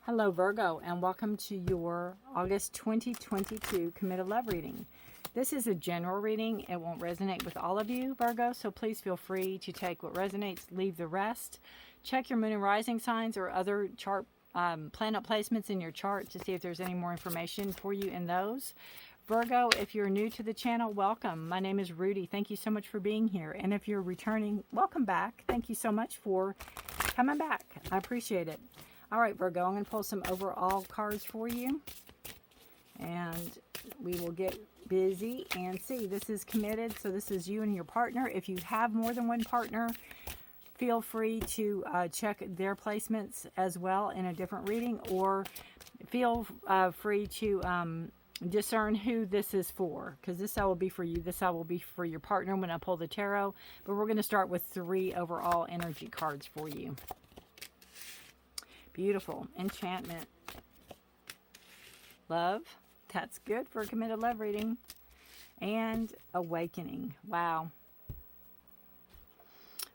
Hello Virgo, and welcome to your August 2022 Committed Love reading. This is a general reading. It won't resonate with all of you, Virgo, so please feel free to take what resonates, leave the rest. Check your moon and rising signs or other chart planet placements in your chart to see if there's any more information for you in those. Virgo, if you're new to the channel, welcome. My name is Rudy. Thank you so much for being here. And if you're returning, welcome back. Thank you so much for coming back. I appreciate it. All right, Virgo, I'm going to pull some overall cards for you. And we will get busy and see. This is committed, so this is you and your partner. If you have more than one partner, feel free to check their placements as well in a different reading, or feel free to discern who this is for, because this side will be for you, this side will be for your partner when I pull the tarot. But we're going to start with 3 overall energy cards for you. Beautiful. Enchantment. Love. That's good for a committed love reading. And awakening. Wow.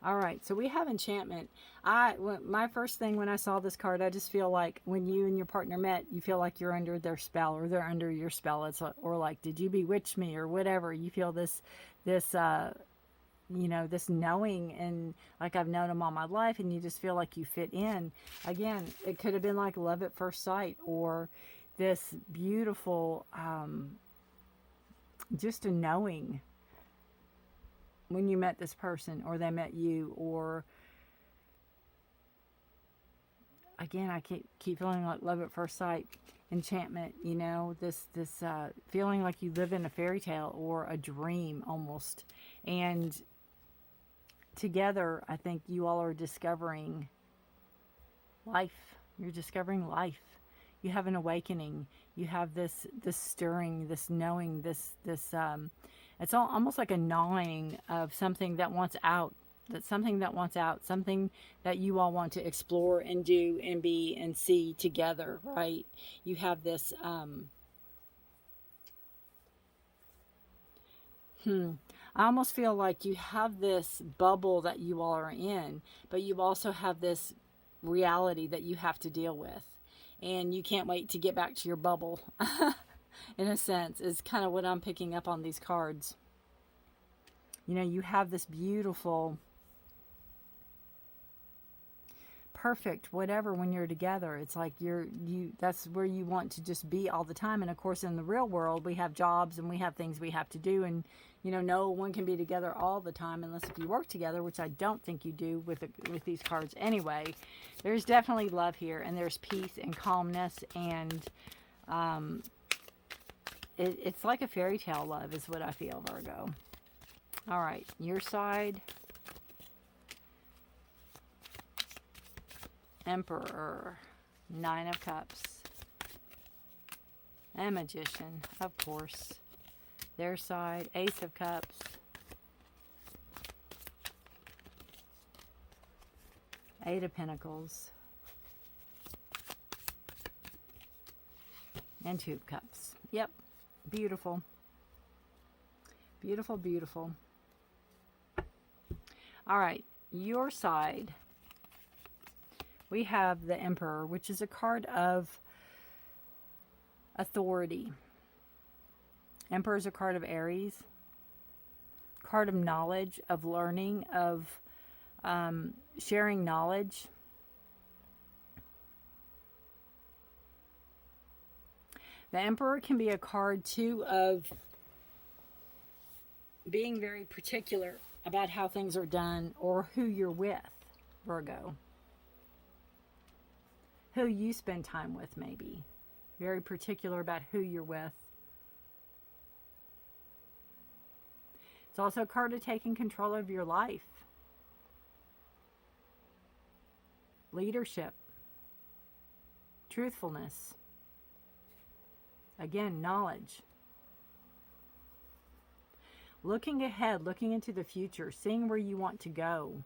All right. So we have enchantment. My first thing when I saw this card, I just feel like when you and your partner met, you feel like you're under their spell, or they're under your spell. It's like, or like, did you bewitch me, or whatever. You feel this you know, this knowing, and like I've known them all my life, and you just feel like you fit in. Again, it could have been like love at first sight, or this beautiful, just a knowing when you met this person, or they met you, or again, I keep feeling like love at first sight, enchantment, you know, this feeling like you live in a fairy tale or a dream almost. And together, I think you all are discovering life. You're discovering life. You have an awakening. You have this stirring, this knowing, this it's almost like a gnawing of something that wants out. That's something that wants out, something that you all want to explore and do and be and see together, right? You have this I almost feel like you have this bubble that you all are in, but you also have this reality that you have to deal with. And you can't wait to get back to your bubble, in a sense, is kind of what I'm picking up on these cards. You know, you have this beautiful, perfect whatever when you're together. It's like that's where you want to just be all the time. And of course, in the real world, we have jobs and we have things we have to do, and you know, no one can be together all the time unless if you work together, which I don't think you do with these cards anyway. There's definitely love here, and there's peace and calmness, and it's like a fairy tale love is what I feel, Virgo. All right, your side. Emperor, 9 of Cups, and Magician, of course. Their side, Ace of Cups, Eight of Pentacles, and 2 of Cups. Yep, beautiful. Beautiful, beautiful. All right, your side. We have the Emperor, which is a card of authority. Emperor is a card of Aries. Card of knowledge, of learning, of sharing knowledge. The Emperor can be a card, too, of being very particular about how things are done or who you're with, Virgo. Who you spend time with, maybe. Very particular about who you're with. It's also a card of taking control of your life. Leadership. Truthfulness. Again, knowledge. Looking ahead, looking into the future, seeing where you want to go.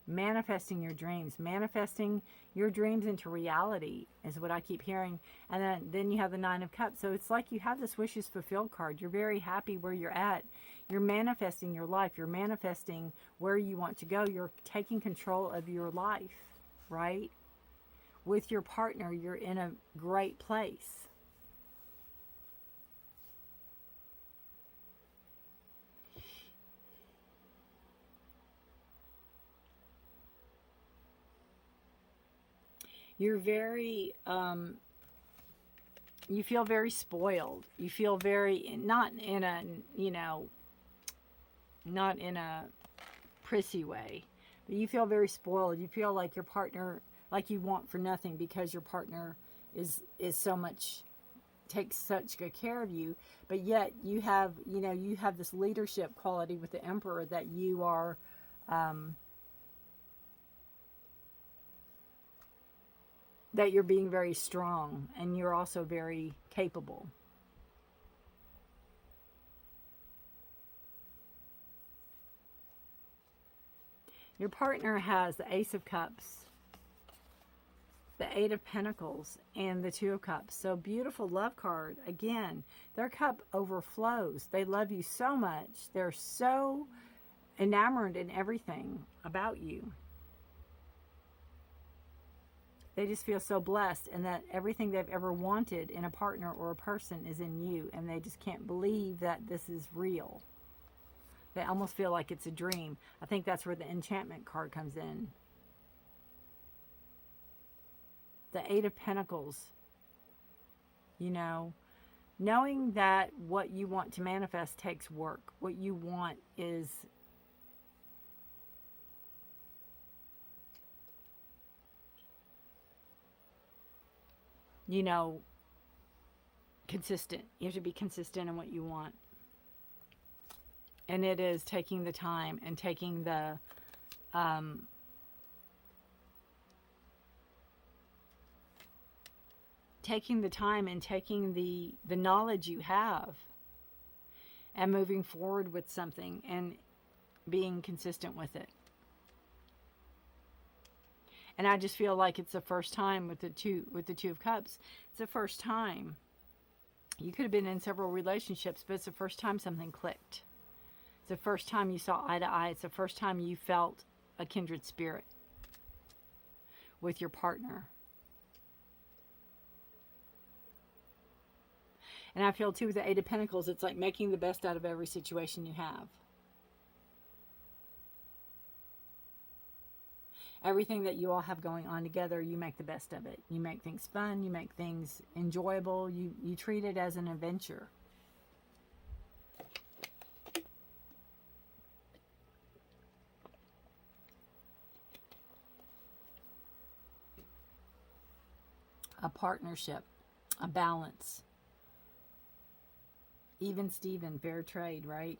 Manifesting your dreams, manifesting your dreams into reality is what I keep hearing. And then you have the 9 of Cups. So it's like you have this wishes fulfilled card. You're very happy where you're at. You're manifesting your life. You're manifesting where you want to go. You're taking control of your life, right? with your partner, you're in a great place. You're very, you feel very spoiled. You feel very, not in a, not in a prissy way, but you feel very spoiled. You feel like your partner, like you want for nothing because your partner is so much, takes such good care of you. But yet you have, you have this leadership quality with the Emperor that you are, that you're being very strong, and you're also very capable. Your partner has the Ace of Cups, the Eight of Pentacles, and the Two of Cups. So beautiful love card. Again, their cup overflows. They love you so much. They're so enamored in everything about you. They just feel so blessed, and that everything they've ever wanted in a partner or a person is in you, and they just can't believe that this is real. They almost feel like it's a dream. I think that's where the enchantment card comes in. The Eight of Pentacles. Knowing that what you want to manifest takes work. What you want is, consistent. You have to be consistent in what you want. And it is taking the time and taking the time and taking the knowledge you have and moving forward with something and being consistent with it. And I just feel like it's the first time with the Two of Cups. It's the first time. You could have been in several relationships, but it's the first time something clicked. It's the first time you saw eye to eye. It's the first time you felt a kindred spirit with your partner. And I feel too with the Eight of Pentacles, it's like making the best out of every situation you have. Everything that you all have going on together, you make the best of it. You make things fun. You make things enjoyable. You treat it as an adventure. A partnership, a balance. Even Steven, fair trade, right?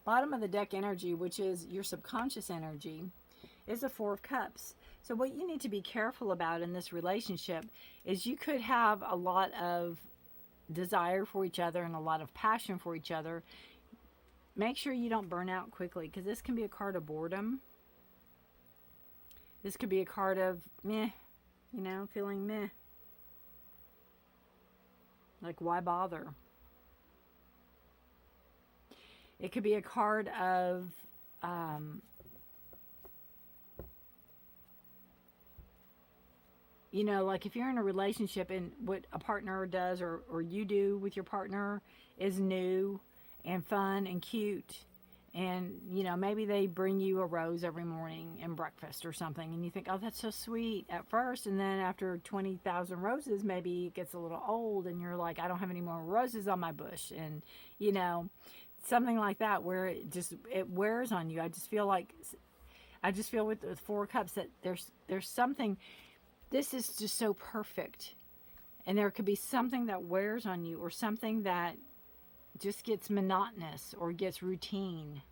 Bottom of the deck energy, which is your subconscious energy, is the Four of Cups. So what you need to be careful about in this relationship is you could have a lot of desire for each other and a lot of passion for each other. Make sure you don't burn out quickly, because this can be a card of boredom. This could be a card of meh, feeling meh. Like, why bother? It could be a card of like if you're in a relationship and what a partner does or you do with your partner is new and fun and cute, and maybe they bring you a rose every morning and breakfast or something, and you think, oh, that's so sweet at first, and then after 20,000 roses, maybe it gets a little old and you're like, I don't have any more roses on my bush, and something like that, where it wears on you. I just feel with the Four of Cups that there's something. This is just so perfect, and there could be something that wears on you, or something that just gets monotonous or gets routine.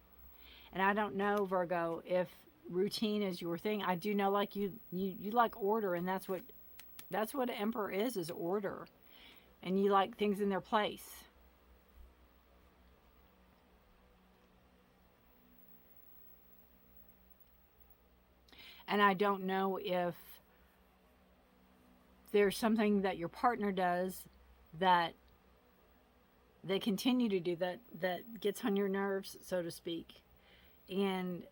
And I don't know, Virgo, if routine is your thing. I do know, like you like order, and that's what Emperor is order, and you like things in their place. And I don't know if there's something that your partner does that they continue to do that gets on your nerves, so to speak. And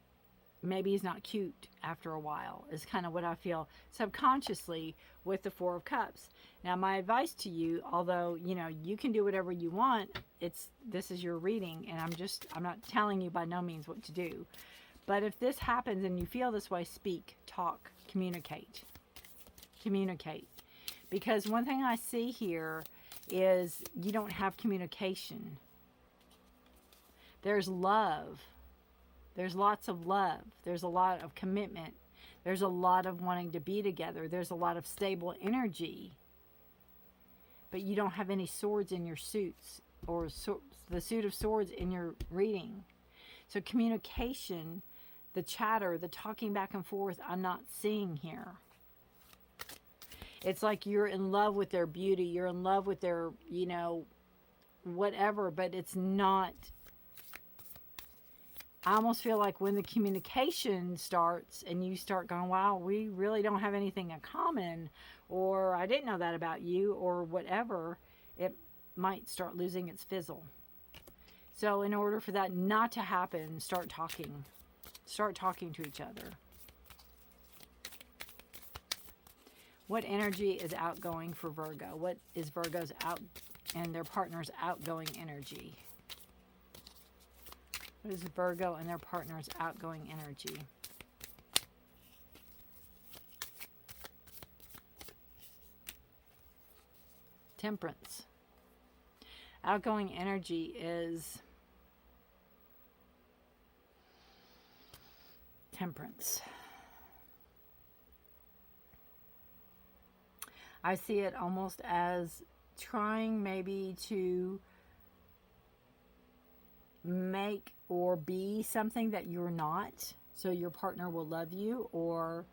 maybe he's not cute after a while, is kind of what I feel subconsciously with the Four of Cups. Now, my advice to you, although, you know, you can do whatever you want, this is your reading, and I'm not telling you by no means what to do. But if this happens and you feel this way, speak, talk, communicate. Communicate. Because one thing I see here is you don't have communication. There's love. There's lots of love. There's a lot of commitment. There's a lot of wanting to be together. There's a lot of stable energy. But you don't have any swords in your suits, or the suit of swords in your reading. So communication, the chatter, the talking back and forth, I'm not seeing here. It's like you're in love with their beauty. You're in love with their, you know, whatever, but it's not. I almost feel like when the communication starts and you start going, wow, we really don't have anything in common, or I didn't know that about you, or whatever, it might start losing its fizzle. So in order for that not to happen, start talking. Start talking to each other. What energy is outgoing for Virgo? What is Virgo's out and their partner's outgoing energy? What is Virgo and their partner's outgoing energy? Temperance. Outgoing energy is Temperance. I see it almost as trying maybe to make or be something that you're not, so your partner will love you or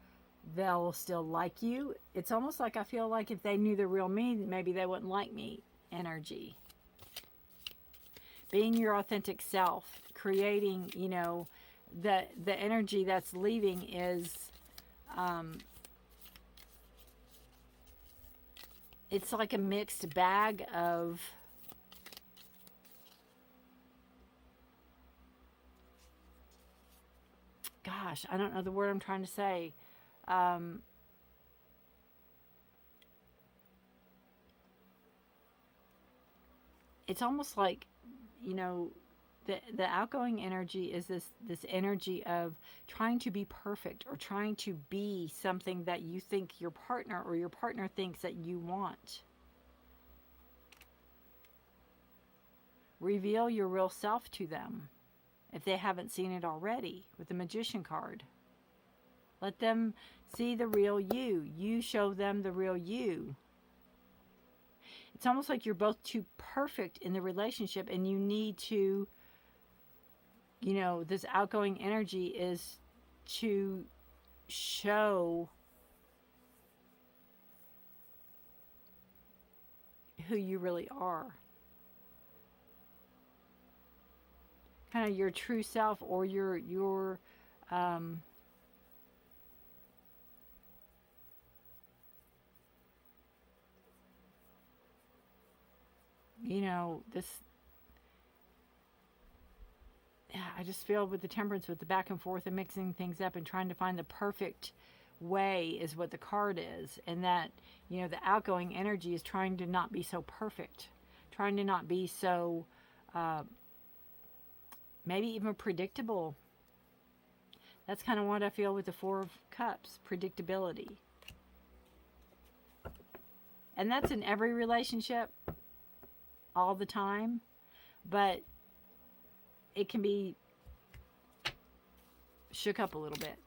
they'll still like you. It's almost like I feel like if they knew the real me, maybe they wouldn't like me energy. Being your authentic self, creating, you know, the energy that's leaving is it's like a mixed bag of gosh, I don't know the word I'm trying to say. It's almost like, you know, the outgoing energy is this energy of trying to be perfect or trying to be something that you think your partner or your partner thinks that you want. Reveal your real self to them if they haven't seen it already with the Magician card. Let them see the real you. You show them the real you. It's almost like you're both too perfect in the relationship and you need to, you know, this outgoing energy is to show who you really are. Kind of your true self, or your you know, this, yeah, I just feel with the Temperance, with the back and forth and mixing things up and trying to find the perfect way is what the card is. And that, you know, the outgoing energy is trying to not be so perfect, trying to not be so maybe even predictable. That's kind of what I feel with the Four of Cups, predictability. And that's in every relationship all the time, but it can be shook up a little bit.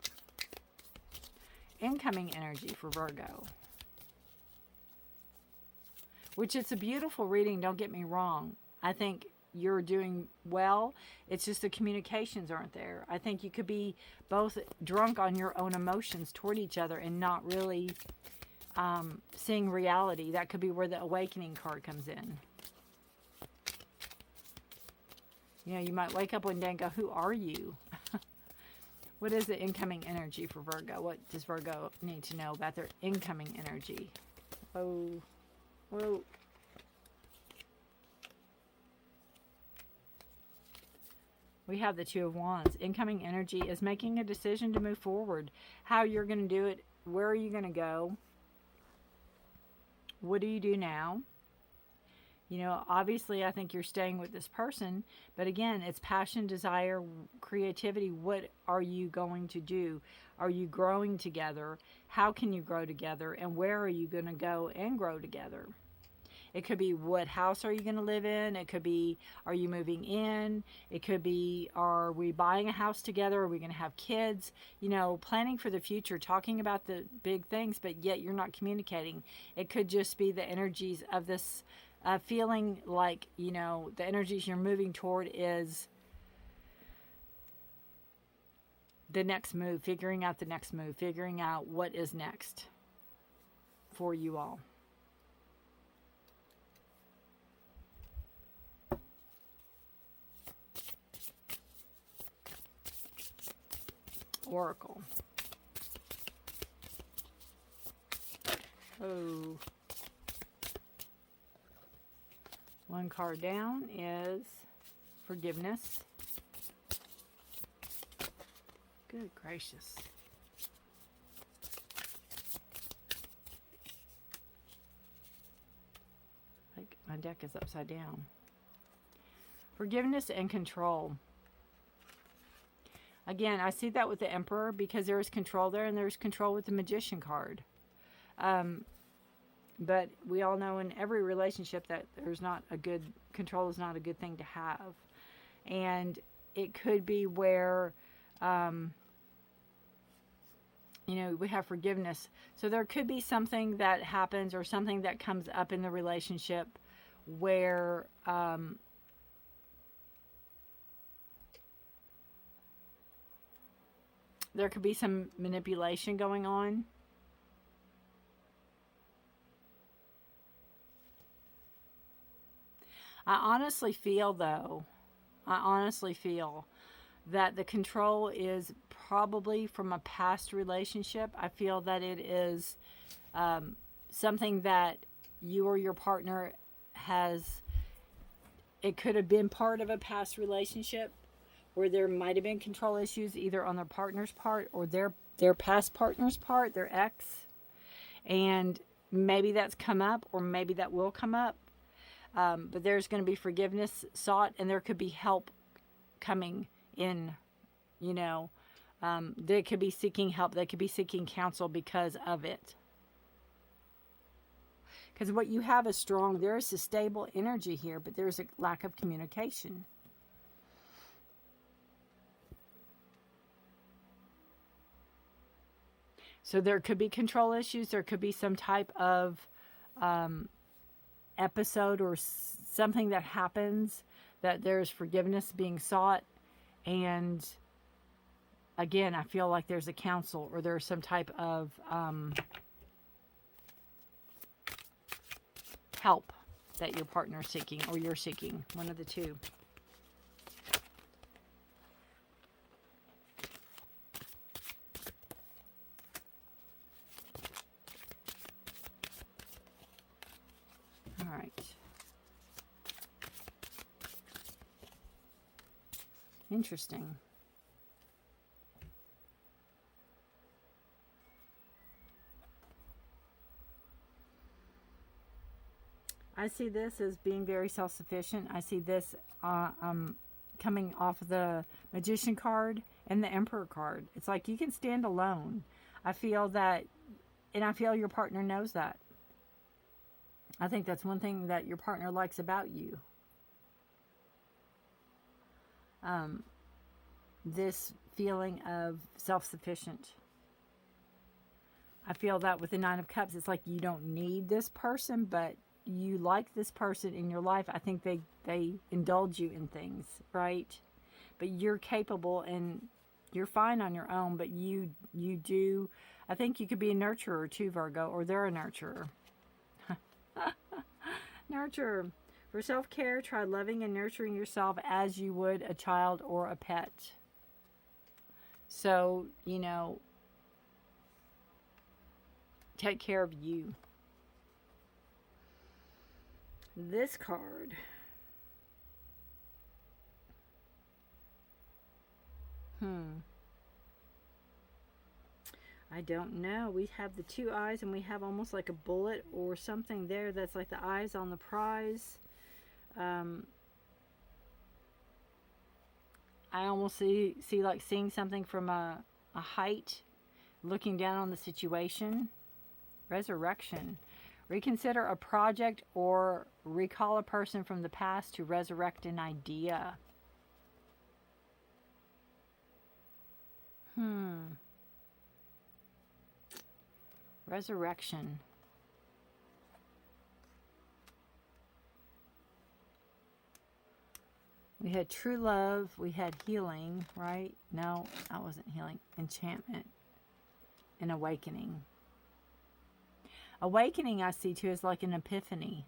Incoming energy for Virgo, which it's a beautiful reading, don't get me wrong. I think you're doing well. It's just the communications aren't there. I think you could be both drunk on your own emotions toward each other and not really seeing reality. That could be where the Awakening card comes in. You know, you might wake up one day and go, who are you? What is the incoming energy for Virgo? What does Virgo need to know about their incoming energy? Whoa. We have the Two of Wands. Incoming energy is making a decision to move forward. How you're going to do it. Where are you going to go? What do you do now? You know, obviously, I think you're staying with this person. But again, it's passion, desire, creativity. What are you going to do? Are you growing together? How can you grow together? And where are you going to go and grow together? It could be, what house are you going to live in? It could be, are you moving in? It could be, are we buying a house together? Are we going to have kids? You know, planning for the future, talking about the big things, but yet you're not communicating. It could just be the energies of this feeling like, you know, the energies you're moving toward is the next move, figuring out the next move, figuring out what is next for you all. Oracle. Oh. One card down is forgiveness. Good gracious. Like my deck is upside down. Forgiveness and control. Again, I see that with the Emperor because there is control there, and there's control with the Magician card. But we all know in every relationship that there's not a good, control is not a good thing to have. And it could be where, you know, we have forgiveness. So there could be something that happens or something that comes up in the relationship where, there could be some manipulation going on. I honestly feel that the control is probably from a past relationship. I feel that it is something that you or your partner has, it could have been part of a past relationship where there might have been control issues either on their partner's part or their past partner's part, their ex. And maybe that's come up, or maybe that will come up. But there's going to be forgiveness sought, and there could be help coming in, you know. They could be seeking help. They could be seeking counsel because of it. Because what you have is strong. There is a stable energy here, but there's a lack of communication. So there could be control issues. There could be some type of episode or something that happens that there's forgiveness being sought. And again, I feel like there's a counsel or there's some type of help that your partner's seeking or you're seeking. One of the two. All right. Interesting. I see this as being very self-sufficient. I see this coming off the Magician card and the Emperor card. It's like you can stand alone. I feel that, and I feel your partner knows that. I think that's one thing that your partner likes about you. This feeling of self-sufficient. I feel that with the Nine of Cups, it's like you don't need this person, but you like this person in your life. I think they indulge you in things, right? But you're capable and you're fine on your own, but you do, I think you could be a nurturer too, Virgo, or they're a nurturer. Nurture. For self-care, try loving and nurturing yourself as you would a child or a pet. So, you know, take care of you. This card. I don't know. We have the two eyes and we have almost like a bullet or something there that's like the eyes on the prize. I almost see like seeing something from a height, looking down on the situation. Resurrection. Reconsider a project or recall a person from the past to resurrect an idea. Resurrection. We had true love. We had healing, right? No, that wasn't healing. Enchantment and awakening. Awakening, I see too, is like an epiphany.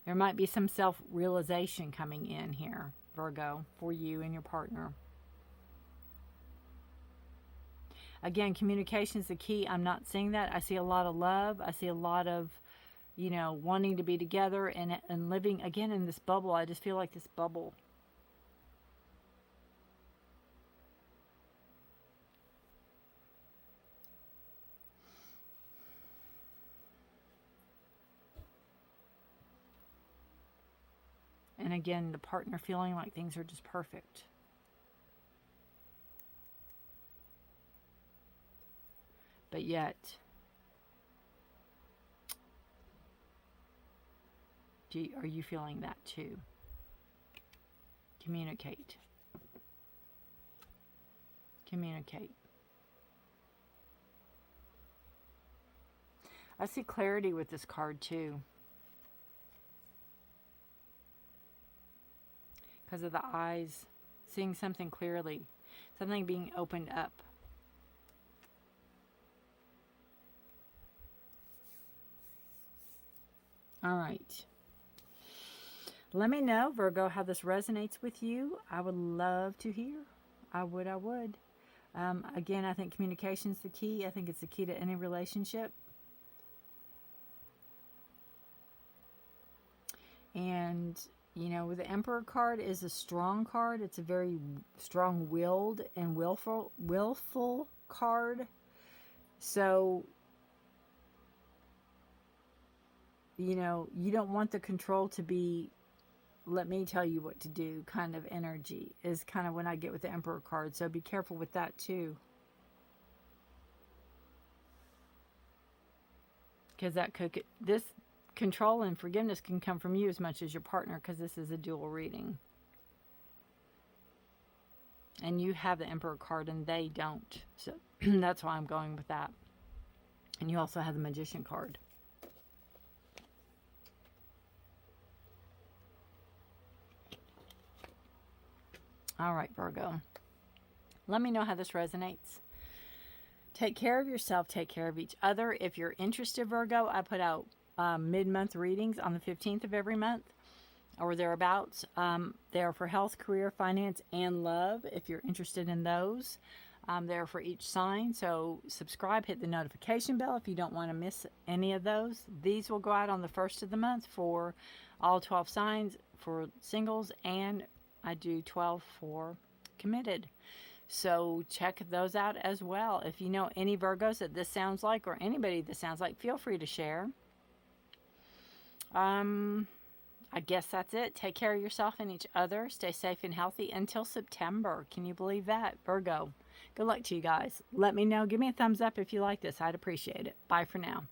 There might be some self-realization coming in here, Virgo, for you and your partner. Again, communication is the key. I'm not seeing that. I see a lot of love. I see a lot of, you know, wanting to be together and living, again, in this bubble. I just feel like this bubble. And again, the partner feeling like things are just perfect. But yet, are you feeling that too? Communicate. Communicate. I see clarity with this card too. Because of the eyes, seeing something clearly, something being opened up. All right. Let me know, Virgo, how this resonates with you. I would love to hear. I would. Again, I think communication is the key. I think it's the key to any relationship. And, you know, the Emperor card is a strong card. It's a very strong-willed and willful card. So, you know, you don't want the control to be, let me tell you what to do kind of energy is kind of when I get with the Emperor card. So be careful with that too. Because this control and forgiveness can come from you as much as your partner, because this is a dual reading. And you have the Emperor card and they don't. So that's why I'm going with that. And you also have the Magician card. All right, Virgo. Let me know how this resonates. Take care of yourself. Take care of each other. If you're interested, Virgo, I put out mid-month readings on the 15th of every month or thereabouts. They're for health, career, finance, and love. If you're interested in those, they're for each sign. So subscribe, hit the notification bell if you don't want to miss any of those. These will go out on the 1st of the month for all 12 signs for singles, and I do 12 for committed. So check those out as well. If you know any Virgos that this sounds like, or anybody that sounds like, feel free to share. I guess that's it. Take care of yourself and each other. Stay safe and healthy until September. Can you believe that, Virgo? Good luck to you guys. Let me know. Give me a thumbs up if you like this. I'd appreciate it. Bye for now.